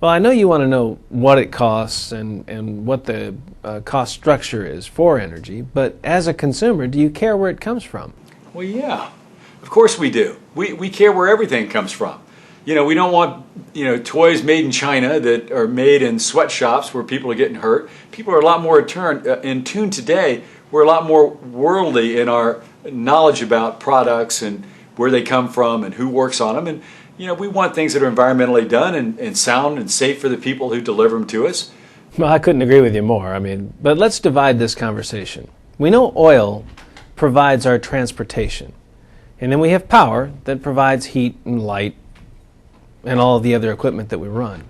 Well, I know you want to know what it costs and what the cost structure is for energy, but as a consumer, do you care where it comes from? Well, yeah, of course we do. We care where everything comes from. We don't want, toys made in China that are made in sweatshops where people are getting hurt. People are a lot more in tune today. We're a lot more worldly in our knowledge about products and where they come from and who works on them. And, we want things that are environmentally done and sound and safe for the people who deliver them to us. Well, I couldn't agree with you more. But let's divide this conversation. We know oil provides our transportation, and then we have power that provides heat and light and all of the other equipment that we run.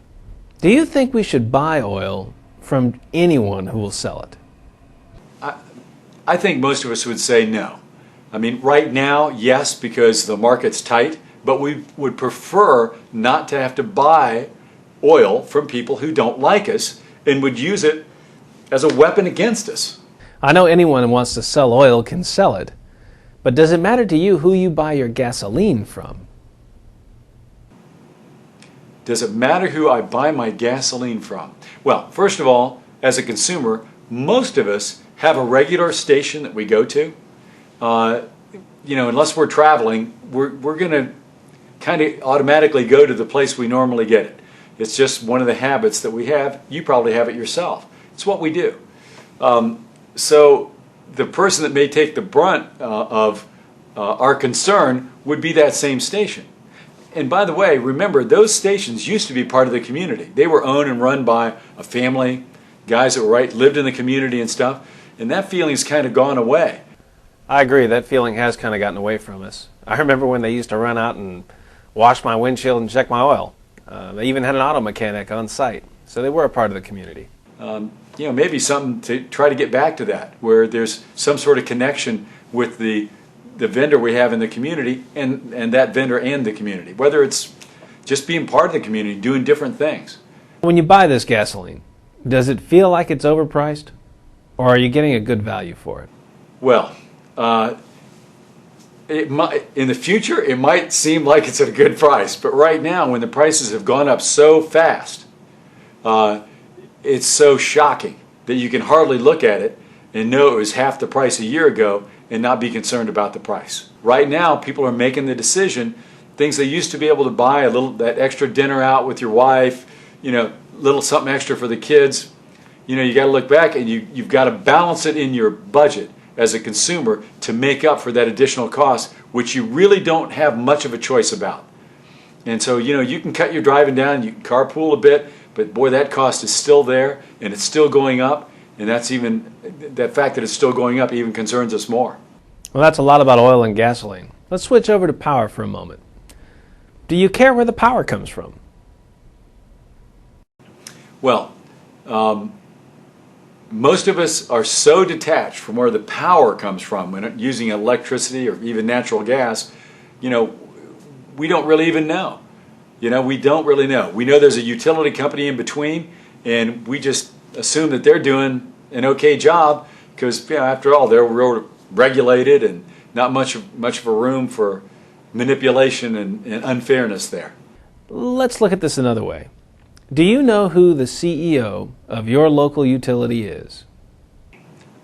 Do you think we should buy oil from anyone who will sell it? I think most of us would say no. Right now, yes, because the market's tight, but we would prefer not to have to buy oil from people who don't like us and would use it as a weapon against us. I know anyone who wants to sell oil can sell it, but does it matter to you who you buy your gasoline from? Does it matter who I buy my gasoline from? Well, first of all, as a consumer, most of us have a regular station that we go to. Unless we're traveling, we're going to kind of automatically go to the place we normally get it. It's just one of the habits that we have. You probably have it yourself. It's what we do. So the person that may take the brunt of our concern would be that same station. And by the way, remember, those stations used to be part of the community. They were owned and run by a family, guys that lived in the community and stuff, and that feeling's kind of gone away. I agree, that feeling has kind of gotten away from us. I remember when they used to run out and wash my windshield and check my oil. They even had an auto mechanic on site, so they were a part of the community. Maybe something to try to get back to that, where there's some sort of connection with the vendor we have in the community and that vendor and the community, whether it's just being part of the community, doing different things. When you buy this gasoline, does it feel like it's overpriced, or are you getting a good value for it? Well, in the future, it might seem like it's at a good price, but right now, when the prices have gone up so fast, it's so shocking that you can hardly look at it and know it was half the price a year ago and not be concerned about the price. Right now, people are making the decision, things they used to be able to buy, that extra dinner out with your wife, little something extra for the kids. You got to look back and you've got to balance it in your budget as a consumer to make up for that additional cost, which you really don't have much of a choice about. And so, you can cut your driving down, you can carpool a bit, but boy, that cost is still there and it's still going up. And that fact that it's still going up even concerns us more. Well, that's a lot about oil and gasoline. Let's switch over to power for a moment. Do you care where the power comes from? Well, most of us are so detached from where the power comes from when using electricity or even natural gas, we don't really even know. We don't really know. We know there's a utility company in between, and we just assume that they're doing an okay job because, after all, they're real regulated and not much of a room for manipulation and unfairness there. Let's look at this another way. Do you know who the CEO of your local utility is?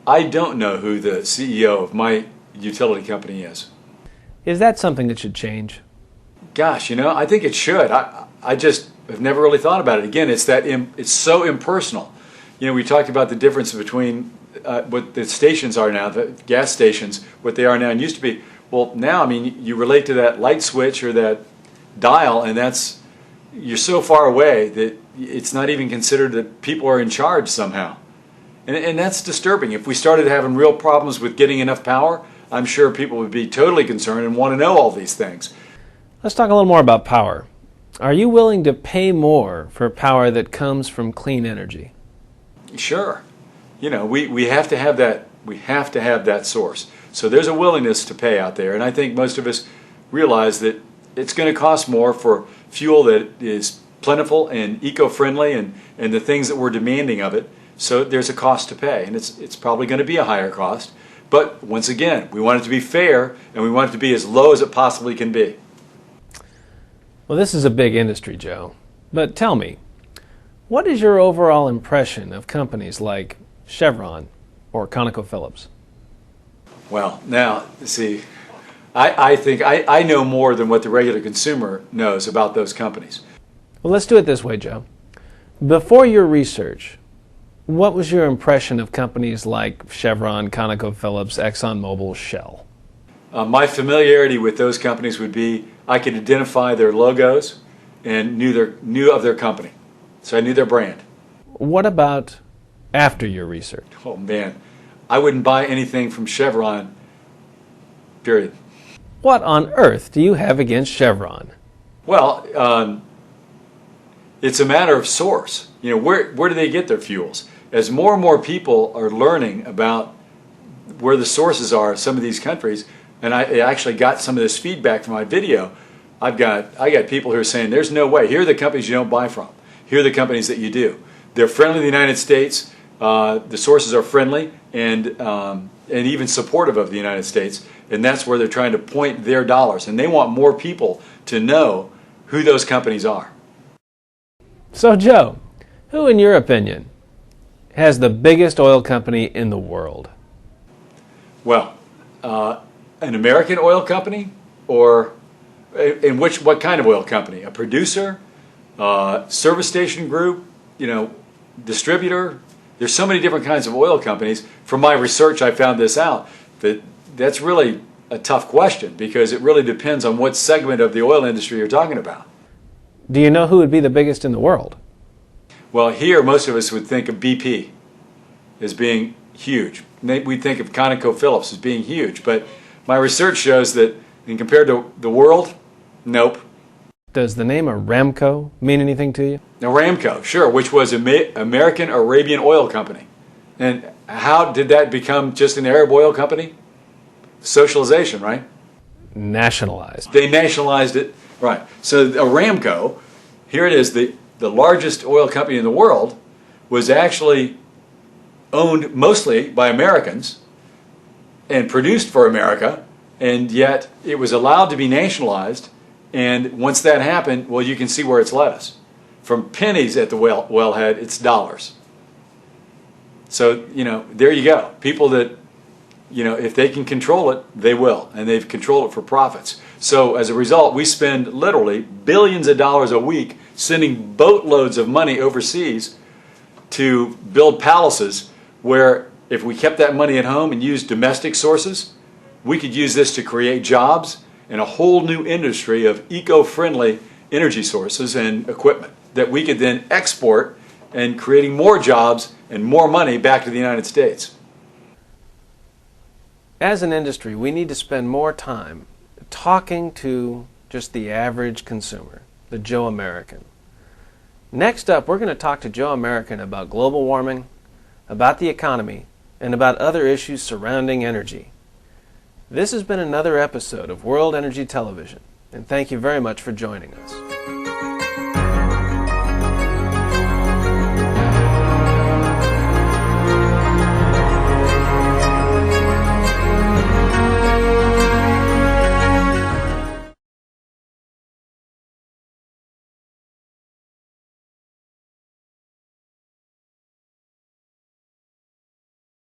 I don't know who the CEO of my utility company is. Is that something that should change? Gosh, I think it should. I just have never really thought about it. Again, it's so impersonal. We talked about the difference between what the stations are now, the gas stations, what they are now and used to be. Well, now, you relate to that light switch or that dial, and you're so far away that it's not even considered that people are in charge somehow. And that's disturbing. If we started having real problems with getting enough power, I'm sure people would be totally concerned and want to know all these things. Let's talk a little more about power. Are you willing to pay more for power that comes from clean energy? Sure. We have to have that. We have to have that source. So there's a willingness to pay out there, and I think most of us realize that it's going to cost more for fuel that is plentiful and eco-friendly and the things that we're demanding of it. So there's a cost to pay, and it's probably going to be a higher cost. But once again, we want it to be fair, and we want it to be as low as it possibly can be. Well, this is a big industry, Joe. But tell me, What is your overall impression of companies like Chevron or ConocoPhillips? Well, now, see, I think I know more than what the regular consumer knows about those companies. Well, let's do it this way, Joe. Before your research, what was your impression of companies like Chevron, ConocoPhillips, ExxonMobil, Shell? My familiarity with those companies would be I could identify their logos and knew of their company. So I knew their brand. What about after your research? Oh man, I wouldn't buy anything from Chevron, period. What on earth do you have against Chevron? Well, it's a matter of source. You know, where do they get their fuels? As more and more people are learning about where the sources are of some of these countries, and I actually got some of this feedback from my video, I got people who are saying there's no way. Here are the companies you don't buy from. Here are the companies that you do. They're friendly to the United States. The sources are friendly and even supportive of the United States, and that's where they're trying to point their dollars. And they want more people to know who those companies are. So, Joe, who, in your opinion, has the biggest oil company in the world? Well, an American oil company, or what kind of oil company? A producer, service station group, distributor. There's so many different kinds of oil companies. From my research, I found this out, that's really a tough question because it really depends on what segment of the oil industry you're talking about. Do you know who would be the biggest in the world? Well, here most of us would think of BP as being huge. We'd think of ConocoPhillips as being huge, but my research shows that in compared to the world, nope. Does the name Aramco mean anything to you? Aramco, sure, which was American Arabian Oil Company. And how did that become just an Arab oil company? Socialization, right? Nationalized. They nationalized it, right. So Aramco, here it is, the largest oil company in the world, was actually owned mostly by Americans and produced for America, and yet it was allowed to be nationalized. And once that happened, well, you can see where it's led us. From pennies at the wellhead, it's dollars. So, there you go. People that, if they can control it, they will. And they've controlled it for profits. So as a result, we spend literally billions of dollars a week sending boatloads of money overseas to build palaces where if we kept that money at home and used domestic sources, we could use this to create jobs and a whole new industry of eco-friendly energy sources and equipment that we could then export and creating more jobs and more money back to the United States. As an industry, we need to spend more time talking to just the average consumer, the Joe American. Next up, we're going to talk to Joe American about global warming, about the economy, and about other issues surrounding energy. This has been another episode of World Energy Television, and thank you very much for joining us.